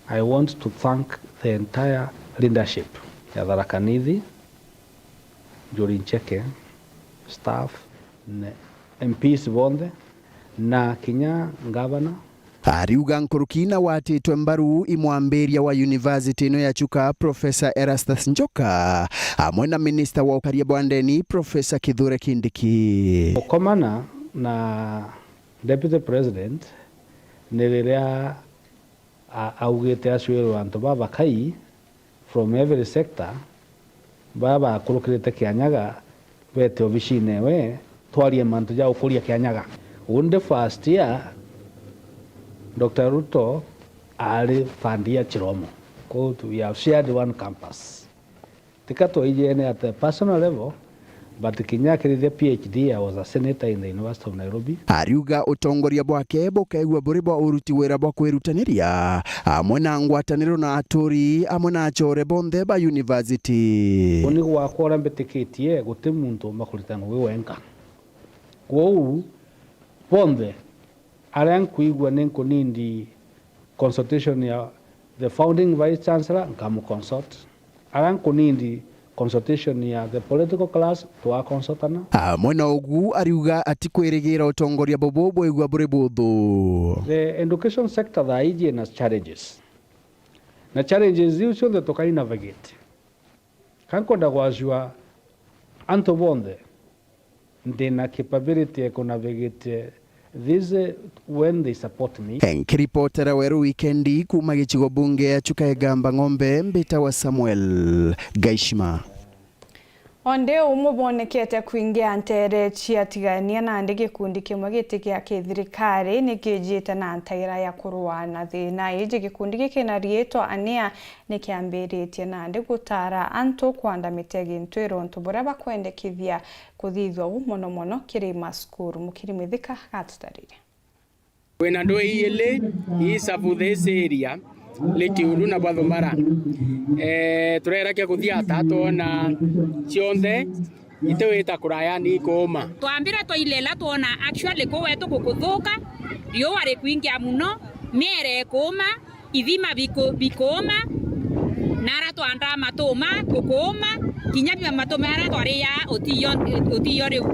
I want to thank the entire leadership, Thaa Nithi, Jorin Cheke, staff, MPs bonde, na Kinya governor. Ariuga nkurukina watitwe mbaru imwambiria wa University no ya Chuka Professor Erastus Njoka amwe na minister wa ukaria bwandeni Professor Kithure Kindiki. Okomana na Deputy President nilirea augete aswero anto baba kai from every sector baba kulukirite Kianyaga bete obishine we twarie mantu ja ukuria Kianyaga unde first year Dr. Ruto ali fandia Chiromo. We have shared one campus. Tikato ijene at the personal level, but Kinyakiri the PhD, I was a senator in the University of Nairobi. Ariuga utongoria bwake bukaigwa buri bwa uruti wira bwa kwirutaniria amwe na ngwataniro na aturi amwe na achore bonde ba university. Oni gwakora mbetikitie guti muntu makuritana we wenka. Kwou bonde arankuigwa nenko nindi consultation ya the founding vice chancellor ngamu consult aranko nindi consultation ya the political class to consultana mwena ugu ariuga atikwirigira utongoria bobo bwigwa buri buthu. The education sector thaa iji na challenges ziucio the tokai navigate kankonda gwajua anto bonde ndina capability ya navigate This when they support me. Enkiripotera Weru Wikendi kuma gichigo bunge achukagamba ng'ombe mbita wa Samuel Gaishima. Onde umubonekete kuingia ntere chiatigania na ndege kundi kimwe gitikia kithirikari nikijite na ntaira ya kurua na thina ije gikundi gikina rietwa ania nikiambiritie na ndege gutara antu kwanda mitegi ntwiro ntubura bakwendekithia kuthithwa muno kiri maskuru mukiri mithika gatutarire. Wena ndo ile isabu this area letiuru na bathomara turera kia kuthia tatu na chionde iteweta kuraya ni koma twambira toilela tuona actually ko wetu kukuthuka rio wari kuingia muno mere koma ithima bikoma nara twanda matuma kukoma kinyabia matuma ara twaria otiyo riu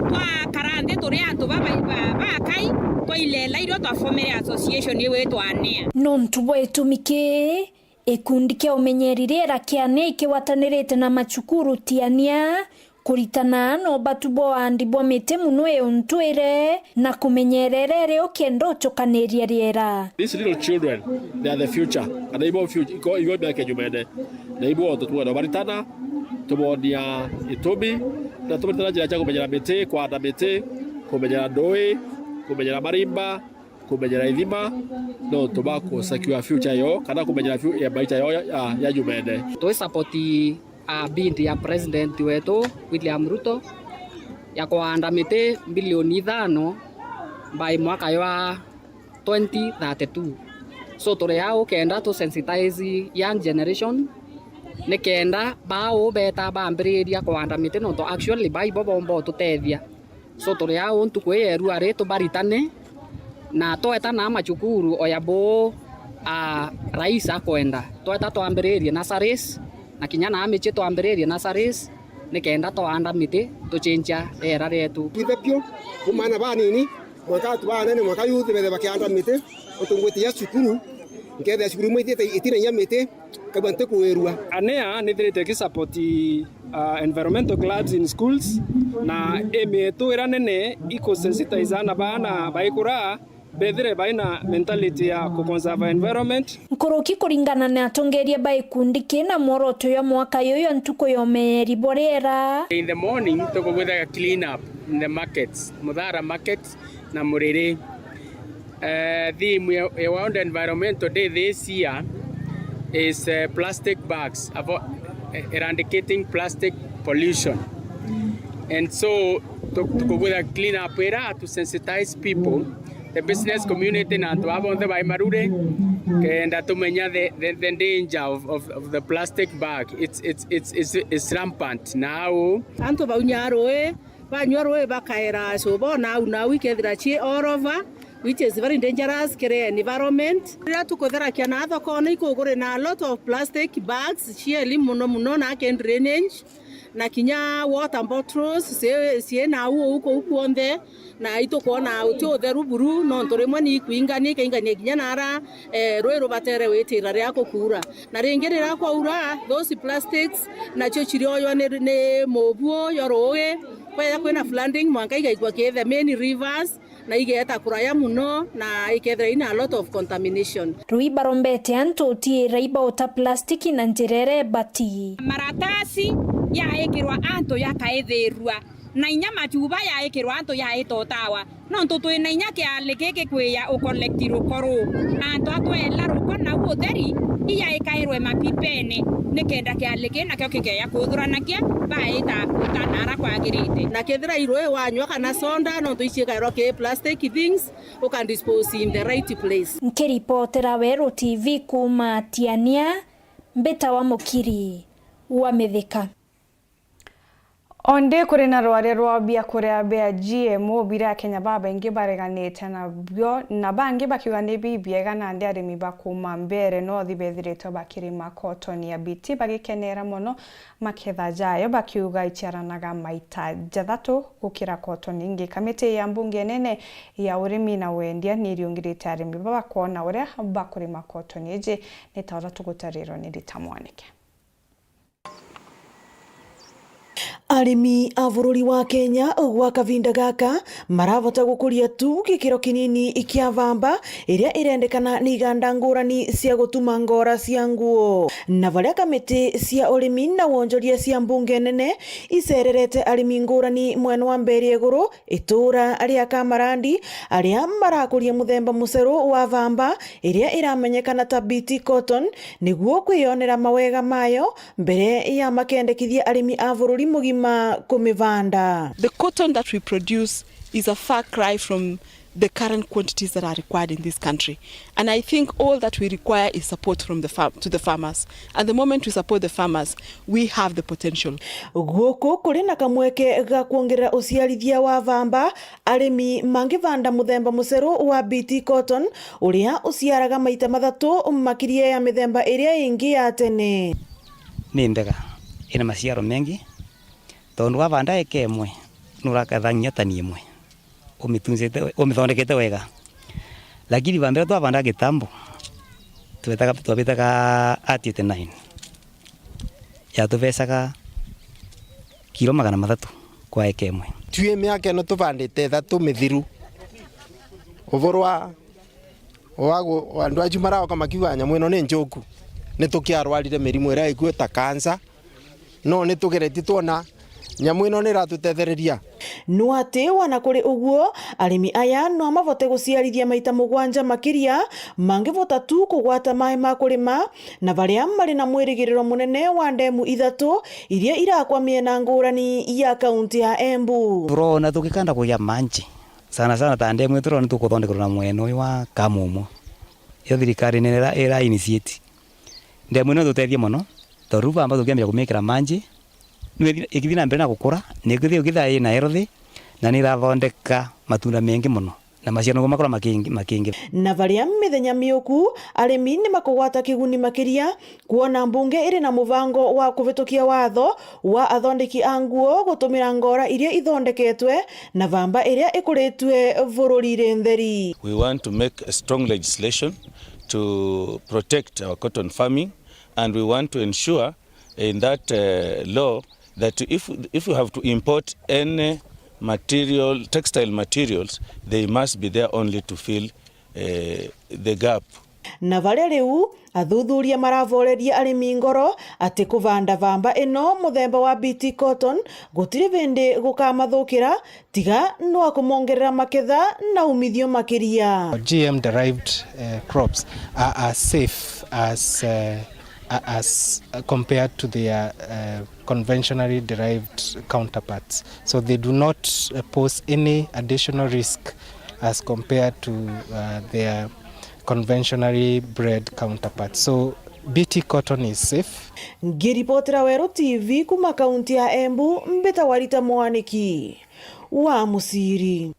twa karande turi antu bakai toilela iro twa family association yewe twania nontu bwetumike ekundi kia umenyerire kiane ikiwatanirite na machukuru tiania kuritana no batubo andi bomete muno eontwire na kumenyerere okendo chokaniria riera. These little children, they are the future and they want future go back nyumene na ibo watu tuwa baritana tubonia itobi na tumetana jira changu kumenyera mete kwa ada mete kumenyera ndoi kumenyera marimba kumenyera ithima no tobacco secure future yo kana kumenyera future ya maisha yo ya nyumene to support bindi ya president wetu William Ruto ya kuanda mite bilioni 5 by mwaka wa 2032. So tore yao kenda to sensitize young generation ne kenda bao beta bambiriria kuanda mite no to actually by bombo to tethia. So tore yao ntukweru are to baritane na toeta na machukuru oyabo rais akwenda toeta to ambiriria na saris na kinyana ameche to ambiriria na saris nikenda to anda mite to chenja era retu kithepio kumana banini mwaka tubana ne mwaka yuthi bethe bakianda mite utungwetia cukuru ngethe cukuru mwithite itirenya mite kabante kuwerua anea nithirite ki support environmental clubs in schools na emeto era nene ecosensitize na bana baikura bethire baina mentality ya kuconserve environment nkoroki kuringana na atongeria baikundi kina moroto ya mwaka yoyo ntuko yomeri borera. In the morning toko gwetha clean up in the markets Muthara market na Murere theme around environmental day this year is plastic bags about eradicating plastic pollution and so toko gwetha clean up era to sensitize people the business community na to abonde by marure and atumenya the danger of the plastic bag it's rampant now anto baunyaroe banywaroe bakaera so bona una wikethira chi all over which is very dangerous kere environment ria tukothera kia na thoko na ikugure na a lot of plastic bags chieli muno na can drainage na kinya water bottles sie na uko onde na ito kuona utio theru buru no ntoremwe ni kuingani kinya nara roero batere wetira riako kura na ringere rako ura those plastics na chochirio yo ne mobuo yoroe kwa kwena flooding mwanka igaigwa kethe many rivers na igeta kuraya muno na ikethera ina a lot of contamination. Rui barombete anto tie raiba ota plastiki na njerere bati maratasi ya ekirwa anto ya kaetherua na inya machuba ya ekirwa anto ya etotawa no ntoto ina inya kia lekeke kweya o collectiro koro anto atwela roko na utheri iya ekairwe mapipene nekenda kia leke na kyo kike ya kuthuranakia baita utanara kwagirite na kethira irwe wanywa kana sonda no tuicie kairo ke plastic things you can dispose in the right place. Nkiripotera Weru TV kuma Tiania mbeta wa mukiri wa mithika. Onde kuri na rware rwabia kurea bea GMO bira Kenya baba ingi bareganite na byo na bangi bakiugane bibiega na ndi arimi bakuma mbere no thibethirito bakirima cotton ya biti bagikenera muno maketha jayo bakiuga ichiaranaga maita jathatu gukira cotton ingi. Kamiti ya mbunge nene ya urimi na wendia niriungirite arimi baba kuona uria bakurima cotton ije nitaura tugutariro ni ritamwanike. Arimi a bururi wa Kenya gwa kavinda gaka maravota gukuria tu gikiro kinini kia vamba iria irendekana ni iganda ngurani cia gutuma ngora cia nguo na varia kamiti cia urimi na wonjoria cia mbunge nene icererete arimi ngurani mwena wa mbere iguru itura aria Kamarandi aria marakuria muthemba muceru wa vamba iria iramenyekana ta BT cotton niguo kwionera mawega mayo mbere ya makendekithia arimi a bururi mugima kumivanda. The cotton that we produce is a far cry from the current quantities that are required in this country. And I think all that we require is support from the to the farmers. And the moment we support the farmers, we have the potential. Guku kuri na kamweke ga kuongerera uciarithia wa vamba, arimi mangivanda muthemba muceru wa BT cotton uria uciaraga maita mathatu makiria ya mithemba iria ingi ya tene. Ni mbega ina maciaro mengi tondu wavanda eke imwe nurakathangia tani imwe umithondekete wega lakini vambira twavanda gitambo twabitaga atite 9 yatuvecaga kilo 300 kwa eke imwe tue miaka no tuvandite 3 mithiru uvorwa wago andu acu maraoka makiuga nyamu ino ni njoku ni tukiarwarire mirimu ira ikueta kansa no ni tugereti tuona nyamu ino ni ratutethereria no ati wana kuri uguo arimi aya no mavote guciarithia maita mugwanja makiria mangivota tu kugwata mai ma kurima na varia mari na mwirigiriro munene wa ndemu ithatu iria irakwamie na ngurani ya kaunti ya Embu turona tukikanda kuya manji sana ta ndemu turona tukuthondekerwa na mweno wa Kamumu yo thirikari nene era initiate ndemu no tutethie muno toruva amba tukiambia kumikira manji ikithina mbere na gukura ni githia ina healthy na ni rathondeka matunda mengi muno na maciaro makora makingi na varia mithenya miuku arimi ni makugwata kiguni makiria kuona mbunge iri na muvango wa kuvitukia watho wa athondeki a nguo gutumira ngora iria ithondeketwe na vamba iria ikuritwe vururi ntheri. We want to make a strong legislation to protect our cotton farming, and we want to ensure in that law that if you have to import any material, textile materials, they must be there only to fill the gap. Na varia riu athuthuria maravoreria arimi ngoro ati kuvanda vamba ino muthemba wa BT cotton gutiri vindi gukamathukira tiga no akumongerera maketha na umithio makiria. GM derived crops are as safe as compared to their conventionally derived counterparts. So they do not pose any additional risk as compared to their conventionally bred counterparts. So BT cotton is safe. Ngiripotera Weru TV kuma kaunti ya Embu mbeta warita mwaniki wa musiri.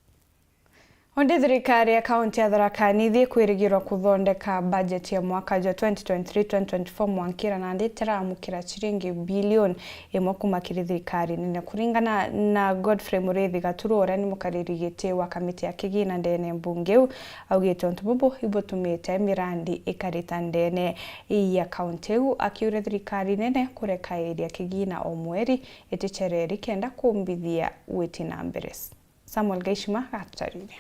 Onde thirikari ya kaunti ya Thaa nithi kwirigirwa kuthondeka budget ya mwaka wa 2023-2024 mwankira na ndetera amukira chiringi bilioni imwe kuma kiri thirikari nene kuringana na Godfrey Mureithi Gaturu ora ni mukaririgite wa kamiti ya kigina ndene mbungeu augite ontu bubu ibotumite mirandi ikarita ndene ya kaunti u akiure thirikari nene kureka area kigina o mweri itichereri kenda kumbithia witina mberes. Samuel Gaishima gatariria.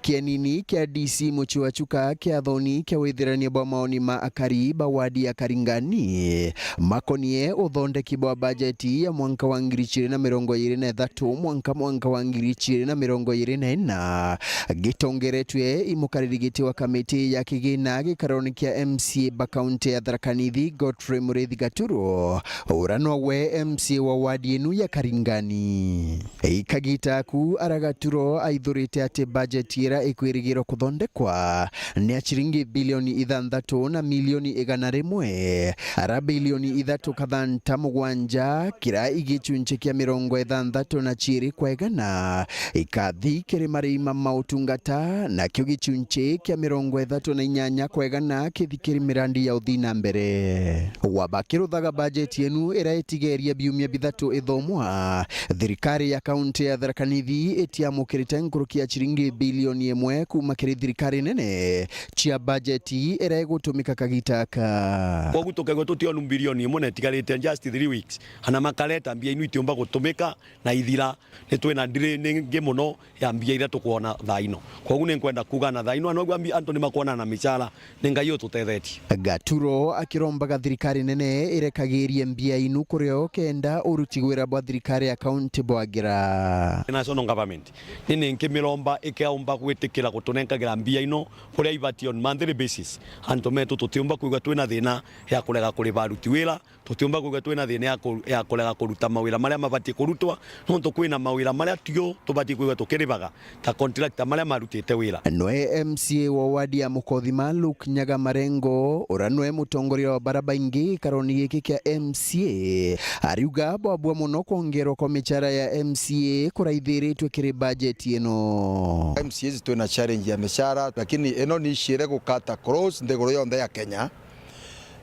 Kianini kia DC Muchiwachuka kia thoni kia withirania bwa maoni ma akari bawadi ya Karingani makonie uthondeki bwa bajeti ya mwanka wa 2023 mwanka wa 2024 gitongeretwe imukaririgiti wa kamiti ya kigina gikaroni kia MCA bakaunti ya Thaa Nithi Godfrey Mureithi Gaturu urano we MCA wa wadi enu ya Karingani ikagita ku aragaturo aithurite ati budget tira ikwirigiro kuthondekwa ni chiringi bilioni 6 na milioni 101 ara bilioni 3 kathanta mugwanja kira igichunche kia 60 na chiri kwa igana ikathi kiri marima mautungata na kyo gichunche kia 38 kwa igana kithikiri mirandi ya uthina mbere wabakiruthaga budget yenu iraitigeria biumia bithatu ithomwa thirikari ya kaunti ya Thaa Nithi itiamukirite nkurukia chiringi bilioni bilioni 1 kuma kiri thirikari nene chia bajeti ira igutumika kagitaka kwa gutokegwa tutionu bilioni 1 netigarite just 3 weeks hana makaleta mbia inu itiumba gutumika na ithira nitwina ndire muno ya mbia ira tukuona thaino koguo ni kwenda kuga na thaino no gwambi Anthony makona na micara ningai ututethetie Gaturo akirombaga thirikari nene irekagirie mbia inu kurio kenda urutigwira bwa thirikari ya county bwagira national government nini nkimiromba ikeomba gwitikira gutunenkagira mbia ino kuria ibati on monthly basis antometo tutiumba kuiga twina thina ya kulega kuriba aruti wira tutiumba kuiga twina thina ya kulega kuruta mawira maria mabati kurutwa no tukwina mawira maria tio tubati kuiga tukiribaga ta contractor maria marutite wira noe MCA wa wadi ya Mukothima Luke Nyaga Marengo uranwe mutongoria wa baraba ingi karoni giki kia MCA ariuga bwabwa muno kuongerwa kwa michara ya MCA kuraithiritwe kiri budget ino MCA twina challenge ya michara lakini eno ni shire gukata cross ndegoro yonde ya Kenya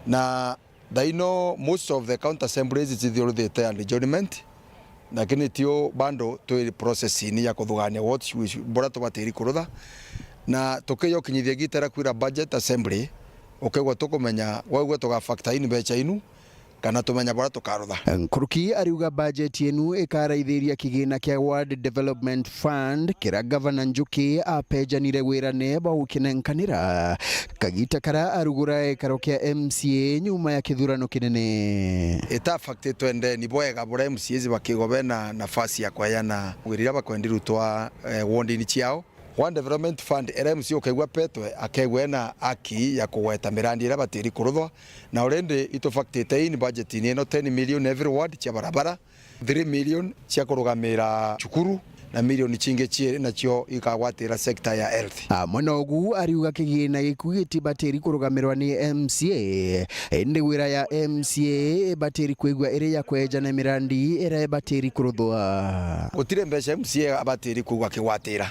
na daino most of the county assemblies zithioruthite and adjournment lakini tio bando twi processing ya kuthugania what bora tubatiri kurutha na tukiyo kinyithia gitara kwira budget assembly ukegwa tukumenya wagwe tuga factor in becha inu kana tumenya bora tukarutha Nkuruki ariuga budget yenu ikaraithiria kigina kia Ward Development Fund kira governor Njuki apejanire wira neba ukinenkanira kagita kara arugura ekaro kia MCA nyuma ya kithurano kinene eta factor twende ni boega bora MCA bakigobe na nafasi ya kwayana wirira bakwendiru twa ward ni chiao One Development Fund RMC ukegwa petwe akegwe na aki ya kuweta mirandi ira batiri kuruthwa na already ito factite in budget ni no 10 million every ward cha barabara 3 million cia kurugamira chukuru na milioni chinge chie na chio ikagwatira sekta ya health Monogu ariuga kigina gikuiti bateri kurugamirwa ni MCA ende wira ya MCA bateri kwigwa ire ya kweja na mirandi ira bateri kuruthwa utire mbeca MCA bateri kugwa kiwatira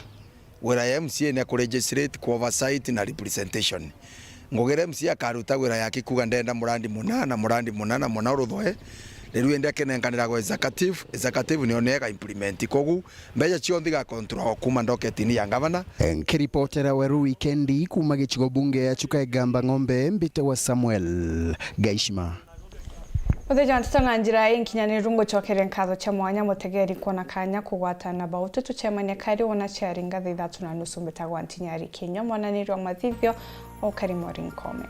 wira ya MCA ni kuregistrate ku oversight na representation ngogere MCA akaruta wira yake kuga ndenda murandi munana mona ruthwe riru ende kenenganira go executive ni onega implement kogu mbeja chiondi ga control kuma ndoketini ya governor nkiripotera Weru Wikendi kuma gichigo bunge ya chuka gamba ng'ombe mbite wa Samuel Gaishima Uthejana tutanganjira inkinyani rungo chokere nkatho cha mwanya mutegeri kuona kanya kugwatana bautu tuchemania kari wona charinga thitha 3:30 mbitagwa NTINYARI KINYUA mwananirwa mathithio o Karimo Rinkome.